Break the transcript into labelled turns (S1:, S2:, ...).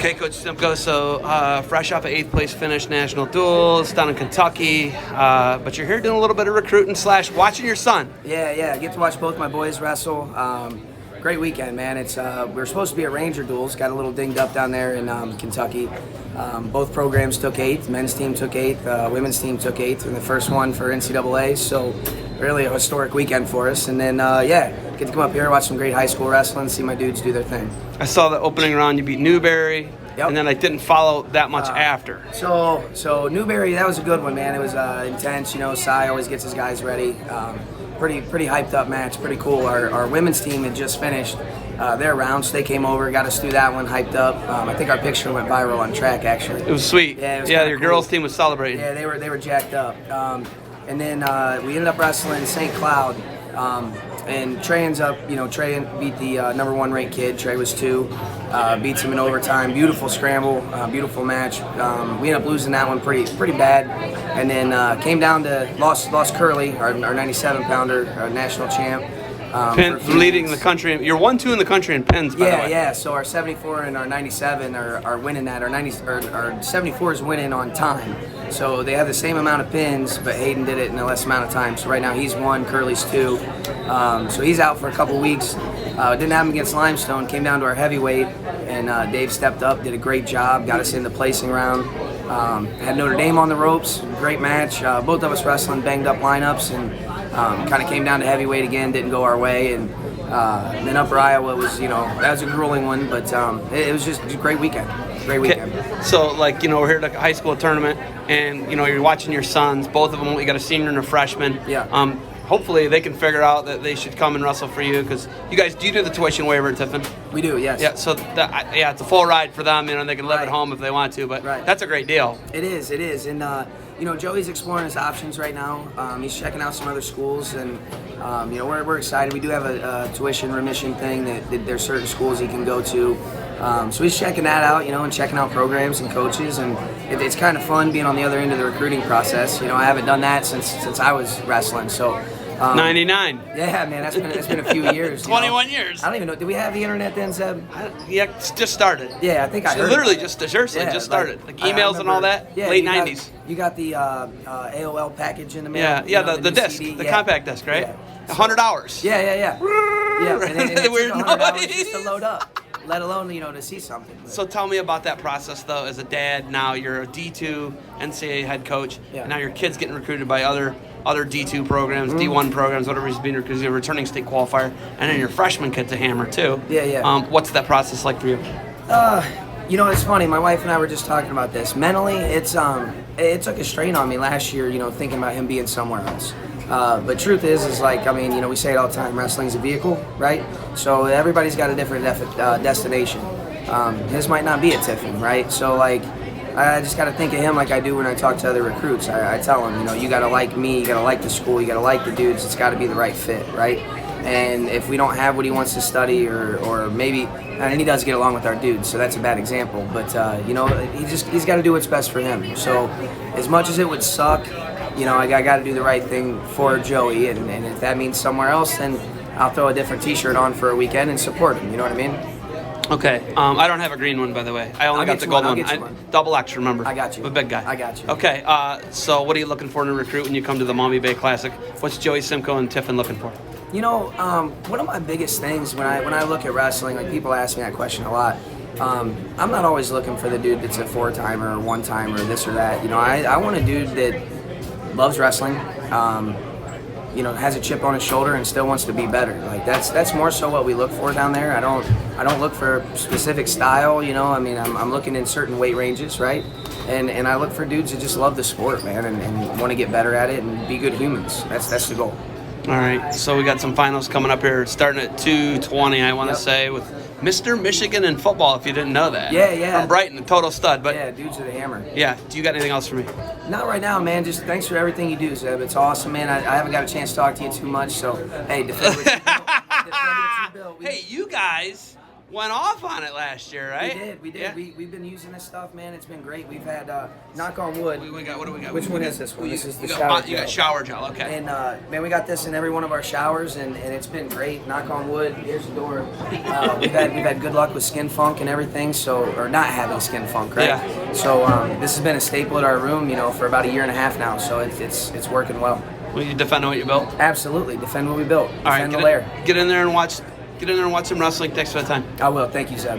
S1: Okay, Coach Simcoe, so fresh off an 8th place finish national duels down in Kentucky, but you're here doing a little bit of recruiting / watching your son.
S2: Yeah, I get to watch both my boys wrestle. Great weekend, man. It's we were supposed to be at Ranger duels, got a little dinged up down there in Kentucky. Both programs took 8th. Men's team took 8th. Women's team took 8th in the first one for NCAA. So really a historic weekend for us. And then get to come up here, watch some great high school wrestling, see my dudes do their thing.
S1: I saw the opening round. You beat Newberry.
S2: Yep.
S1: And then I didn't follow that much after.
S2: So Newberry, that was a good one, man. It was intense. You know, Cy always gets his guys ready. Pretty hyped up match. Pretty cool. Our women's team had just finished their round, so they came over, got us through that one, hyped up. I think our picture went viral on track, actually.
S1: It was sweet.
S2: Yeah, it was
S1: your
S2: cool.
S1: girls' team was celebrating.
S2: Yeah, they were jacked up. And then we ended up wrestling St. Cloud. And Trey ends up, Trey beat the #1 ranked kid. Trey was 2, beats him in overtime. Beautiful scramble, beautiful match. We ended up losing that one pretty bad, and then came down to lost Curly, our 97-pounder, our national champ.
S1: Leading the country. You're 1-2 in the country in pins, by the way.
S2: Yeah. So our 74 and our 97 are winning that. Our 74 is winning on time. So they have the same amount of pins, but Hayden did it in a less amount of time. So right now he's 1, Curly's 2. So he's out for a couple weeks. Didn't have him against Limestone. Came down to our heavyweight, and Dave stepped up, did a great job, got us in the placing round. Had Notre Dame on the ropes. Great match. Both of us wrestling banged up lineups, and kind of came down to heavyweight again. Didn't go our way, and then Upper Iowa was, that was a grueling one, but it was just a great weekend. Great weekend.
S1: So, we're here at a high school tournament, and you're watching your sons. Both of them. You got a senior and a freshman.
S2: Yeah.
S1: Hopefully they can figure out that they should come and wrestle for you, because you guys do the tuition waiver at Tiffin.
S2: We do, yes.
S1: Yeah. So it's a full ride for them. They can live at home if they want to, but that's a great deal.
S2: It is, and Joey's exploring his options right now. He's checking out some other schools, and we're excited. We do have a tuition remission thing that there's certain schools he can go to. So he's checking that out, and checking out programs and coaches, and it's kind of fun being on the other end of the recruiting process. I haven't done that since I was wrestling, so.
S1: 99.
S2: Yeah, man, it's been a few years.
S1: 21 years.
S2: I don't even know. Did we have the internet then, Zeb?
S1: It's just started.
S2: Yeah, I think I heard.
S1: Literally just started. Like emails and all that.
S2: Yeah,
S1: late 90s.
S2: You got the AOL package in the mail.
S1: Yeah, the disc, CD. The compact disc, right?
S2: Yeah.
S1: 100 hours.
S2: Yeah. Yeah, and it took
S1: Weird
S2: 100 hours
S1: noise.
S2: just to load up. Let alone, to see something.
S1: So tell me about that process, though. As a dad, now you're a D2 NCAA head coach, and now your kid's getting recruited by other D2 programs, D1 programs, whatever he's being, because you're a returning state qualifier, and then your freshman kid's a hammer, too.
S2: Yeah.
S1: What's that process like for you?
S2: It's funny. My wife and I were just talking about this. Mentally, it took a strain on me last year, thinking about him being somewhere else. But truth is we say it all the time, wrestling's a vehicle, right? So everybody's got a different destination. His might not be at Tiffin, right? So I just got to think of him like I do when I talk to other recruits. I tell them, you got to like me, you got to like the school, you got to like the dudes. It's got to be the right fit, right? And if we don't have what he wants to study, or maybe, and he does get along with our dudes, so that's a bad example. But he's got to do what's best for him. So as much as it would suck, I got to do the right thing for Joey, and if that means somewhere else, then I'll throw a different T-shirt on for a weekend and support him. You know what I mean?
S1: Okay. I don't have a green one, by the way. I only got the gold one. Double X, remember?
S2: I got you.
S1: I'm a big guy.
S2: I got you.
S1: Okay. So what are you looking for in a recruit when you come to the Maumee Bay Classic? What's Joey Simcoe and Tiffin looking for?
S2: One of my biggest things when I look at wrestling, people ask me that question a lot. I'm not always looking for the dude that's a 4-timer or 1-timer or this or that. I want a dude that loves wrestling, has a chip on his shoulder and still wants to be better. That's more so what we look for down there. I don't look for a specific style. I'm looking in certain weight ranges, right? And I look for dudes that just love the sport, man, and want to get better at it and be good humans. That's the goal.
S1: All right, so we got some finals coming up here, starting at 2:20. I want to say with Mr. Michigan in football, if you didn't know that.
S2: Yeah.
S1: From Brighton, a total stud. But
S2: yeah, dudes are the hammer.
S1: Yeah. Do you got anything else for me?
S2: Not right now, man. Just thanks for everything you do, Zeb. It's awesome, man. I haven't got a chance to talk to you too much, so hey, defend what you built.
S1: Hey, you guys went off on it last year, right?
S2: We did.
S1: Yeah.
S2: We've been using this stuff, man. It's been great. We've had, knock on wood.
S1: What do we got?
S2: Which one is this one? This is the
S1: you
S2: shower
S1: got,
S2: gel.
S1: You got shower gel, okay.
S2: And, man, we got this in every one of our showers, and it's been great. Knock on wood. Here's the door. We've had good luck with skin funk and everything, or not having skin funk, right?
S1: Yeah.
S2: So this has been a staple at our room, for about a year and a half now, so it's working well.
S1: Will you defend what you built?
S2: Absolutely. Defend what we built.
S1: All right,
S2: Defend the lair.
S1: get in there and watch some wrestling. Thanks for the time.
S2: I will. Thank you, Zeb.